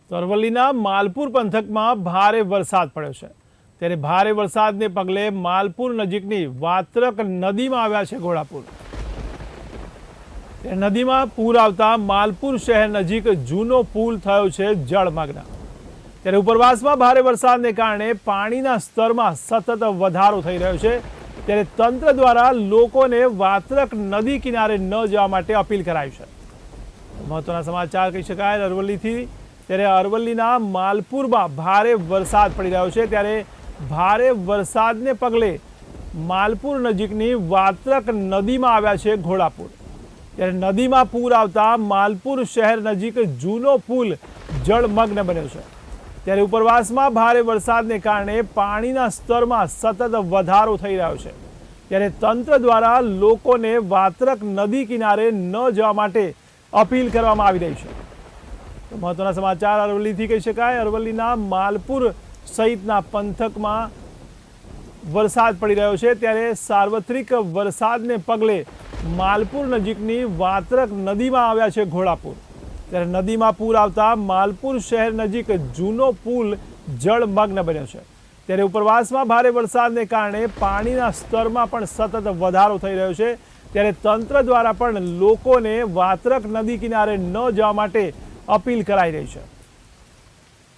તો અરવલ્લીના માલપુર પંથકમાં ભારે વરસાદ પડ્યો છે। ત્યારે ભારે વરસાદને પગલે માલપુર નજીકની વાત્રક નદીમાં આવ્યા છે ઘોડાપુર। નદીમાં પૂર આવતા માલપુર શહેર નજીક જૂનો પુલ થયો છે જળમગ્ન। ત્યારે ઉપરવાસમાં ભારે વરસાદને કારણે પાણીના સ્તરમાં સતત વધારો થઈ રહ્યો છે। ત્યારે તંત્ર દ્વારા લોકોને વાત્રક નદી કિનારે ન જવા માટે અપીલ કરાઈ છે। મહત્વના સમાચાર કહી શકાય અરવલ્લીથી। ત્યારે અરવલ્લીના માલપુરમાં ભારે વરસાદ પડી રહ્યો છે। ત્યારે ભારે વરસાદને પગલે માલપુર નજીકની વાત્રક નદીમાં આવ્યા છે ઘોડાપુર। ત્યારે નદીમાં પૂર આવતા માલપુર શહેર નજીક જૂનો પુલ જળમગ્ન બન્યો છે। ત્યારે ઉપરવાસમાં ભારે વરસાદને કારણે પાણીના સ્તરમાં સતત વધારો થઈ રહ્યો છે। ત્યારે તંત્ર દ્વારા લોકોને વાત્રક નદી કિનારે ન જવા માટે અપીલ કરવામાં આવી રહી છે। તો મહત્વના સમાચાર અરવલ્લીથી કહી શકાય। અરવલ્લીના માલપુર સહિતના પંથકમાં વરસાદ પડી રહ્યો છે। ત્યારે સાર્વત્રિક વરસાદને પગલે માલપુર નજીકની વાત્રક નદીમાં આવ્યા છે ઘોડાપુર। ત્યારે નદીમાં પૂર આવતા માલપુર શહેર નજીક જૂનો પુલ જળમગ્ન બન્યો છે। ત્યારે ઉપરવાસમાં ભારે વરસાદને કારણે પાણીના સ્તરમાં પણ સતત વધારો થઈ રહ્યો છે। ત્યારે તંત્ર દ્વારા પણ લોકોને વાત્રક નદી કિનારે ન જવા માટે અપીલ કરાઈ રહી છે।